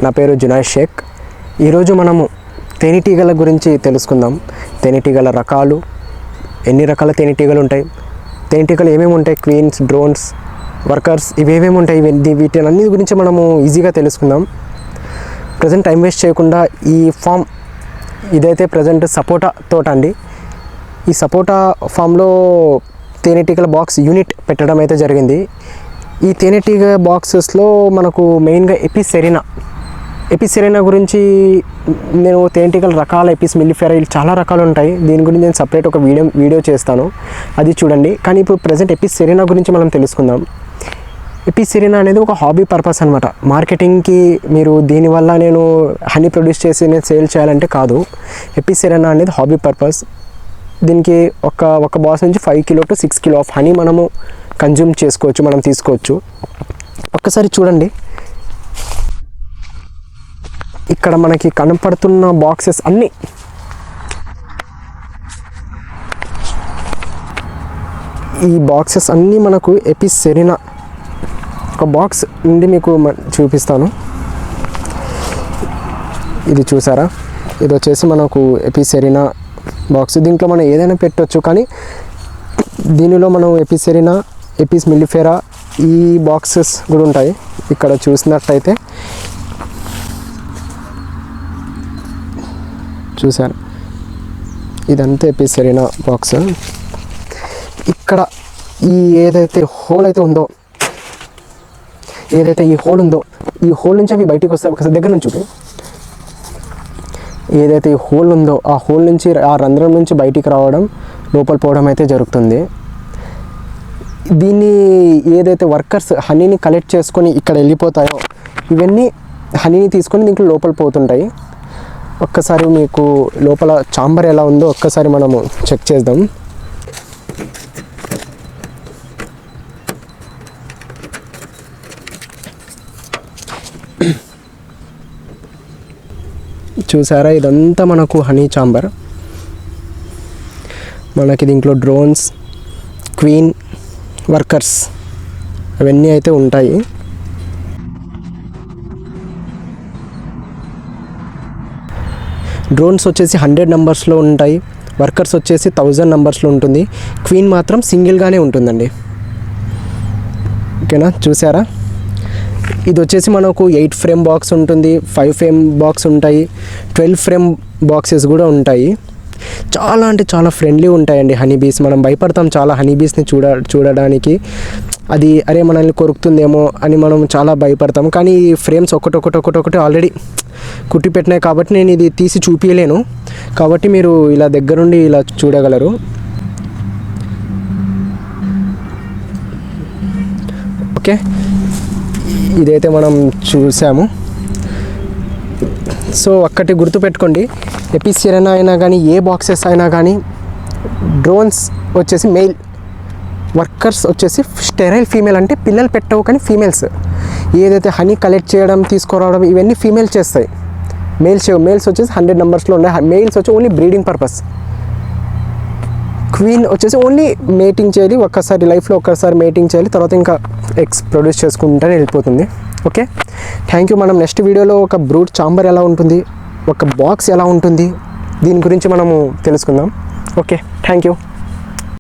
నా పేరు జునైద్ షేక్. ఈరోజు మనము తేనెటీగల గురించి తెలుసుకుందాం. తేనెటీగల రకాలు, ఎన్ని రకాల తేనెటీగలు ఉంటాయి, తేనెటీగలు ఏమేమి ఉంటాయి, క్వీన్స్, డ్రోన్స్, వర్కర్స్, ఇవేమేమి ఉంటాయి, వీటన్ని గురించి మనము ఈజీగా తెలుసుకుందాం. ప్రజెంట్ టైం వేస్ట్ చేయకుండా ఈ ఫామ్ ఇదైతే ప్రజెంట్ సపోటా తోట అండి. ఈ సపోటా ఫామ్లో తేనెటీగల బాక్స్ యూనిట్ పెట్టడం అయితే జరిగింది. ఈ తేనెటీగ బాక్సెస్లో మనకు మెయిన్గా ఎపిసెరినా గురించి నేను తేనెటీగల రకాల ఎపిస్ మిల్లిఫెరా చాలా రకాలు ఉంటాయి. దీని గురించి నేను సపరేట్ ఒక వీడియో చేస్తాను, అది చూడండి. కానీ ఇప్పుడు ప్రజెంట్ ఎపిసెరినా గురించి మనం తెలుసుకుందాం. ఎపిసెరినా అనేది ఒక హాబీ పర్పస్ అనమాట. మార్కెటింగ్కి మీరు దీనివల్ల నేను హనీ ప్రొడ్యూస్ చేసి నేను సేల్ చేయాలంటే కాదు. ఎపిసెరినా అనేది హాబీ పర్పస్. దీనికి ఒక బాక్స్ నుంచి 5 kilo to 6 kilo of honey మనము కన్జ్యూమ్ చేసుకోవచ్చు, మనం తీసుకోవచ్చు. ఒక్కసారి చూడండి, ఇక్కడ మనకి కనపడుతున్న బాక్సెస్ అన్నీ ఈ బాక్సెస్ అన్నీ మనకు ఎపిసెరినా. ఒక బాక్స్ నుండి మీకు చూపిస్తాను. ఇది చూసారా, ఇది వచ్చేసి మనకు ఎపిసెరినా బాక్స్. దీంట్లో మనం ఏదైనా పెట్టవచ్చు, కానీ దీనిలో మనం ఎపిసెరినా, ఎపిస్ మిల్లిఫెరా ఈ బాక్సెస్ కూడా ఉంటాయి. ఇక్కడ చూసినట్టయితే చూసారు, ఇదంతా ఎపిసెరినా బాక్స్. ఇక్కడ ఈ ఏదైతే హోల్ అయితే ఉందో, ఏదైతే ఈ హోల్ ఉందో, ఈ హోల్ నుంచి అవి బయటికి వస్తాయి. ఒకసారి దగ్గర నుంచి చూపి. ఏదైతే ఈ హోల్ ఉందో ఆ హోల్ నుంచి, ఆ రంధ్రం నుంచి బయటికి రావడం, లోపల పోవడం అయితే జరుగుతుంది. దీన్ని ఏదైతే వర్కర్స్ హనీని కలెక్ట్ చేసుకొని ఇక్కడ వెళ్ళిపోతాయో, ఇవన్నీ హనీని తీసుకొని దీంట్లో లోపల పోతుంటాయి. ఒక్కసారి మీకు లోపల చాంబర్ ఎలా ఉందో ఒక్కసారి మనము చెక్ చేద్దాం. చూసారా, ఇదంతా మనకు హనీ చాంబర్. మనకి దీంట్లో డ్రోన్స్, క్వీన్, వర్కర్స్ అవన్నీ అయితే ఉంటాయి. డ్రోన్స్ వచ్చేసి 100 నెంబర్స్లో ఉంటాయి, వర్కర్స్ వచ్చేసి 1000 నెంబర్స్లో ఉంటుంది. క్వీన్ మాత్రం సింగిల్గానే ఉంటుందండి. ఓకేనా, చూసారా. ఇది వచ్చేసి మనకు 8 ఫ్రేమ్ బాక్స్ ఉంటుంది, 5 ఫ్రేమ్ బాక్స్ ఉంటాయి, 12 ఫ్రేమ్ బాక్సెస్ కూడా ఉంటాయి. చాలా అంటే చాలా ఫ్రెండ్లీ ఉంటాయండి హనీబీస్. మనం భయపడతాం చాలా హనీబీస్ని చూడడానికి. అది అరే మనల్ని కొరుకుతుందేమో అని మనం చాలా భయపడతాం. కానీ ఈ ఫ్రేమ్స్ ఒకటి ఆల్రెడీ కుట్టి పెట్టినాయి కాబట్టి నేను ఇది తీసి చూపించలేను. కాబట్టి మీరు ఇలా దగ్గరుండి ఇలా చూడగలరు. ఓకే, ఇదైతే మనం చూసాము. సో ఒక్కటి గుర్తుపెట్టుకోండి, ఎపిసెరినా అయినా కానీ, ఏ బాక్సెస్ అయినా కానీ, డ్రోన్స్ వచ్చేసి మెయిల్, వర్కర్స్ వచ్చేసి స్టెరైల్ ఫీమేల్, అంటే పిల్లలు పెట్టవు కానీ ఫీమేల్స్. ఏదైతే హనీ కలెక్ట్ చేయడం, తీసుకురావడం ఇవన్నీ ఫీమేల్స్ చేస్తాయి. మేల్స్ వచ్చేసి 100 నెంబర్స్లో ఉన్నాయి. మెయిల్స్ వచ్చి ఓన్లీ బ్రీడింగ్ పర్పస్. క్వీన్ వచ్చేసి ఓన్లీ మేటింగ్ చేయాలి, లైఫ్లో ఒక్కసారి మేటింగ్ చేయాలి, తర్వాత ఇంకా ఎగ్స్ ప్రొడ్యూస్ చేసుకుంటూనే వెళ్ళిపోతుంది. Okay, thank you. మనం నెక్స్ట్ వీడియోలో ఒక బ్రూడ్ చాంబర్ ఎలా ఉంటుంది, ఒక బాక్స్ ఎలా ఉంటుంది, దీని గురించి మనము తెలుసుకుందాం. Okay, thank you.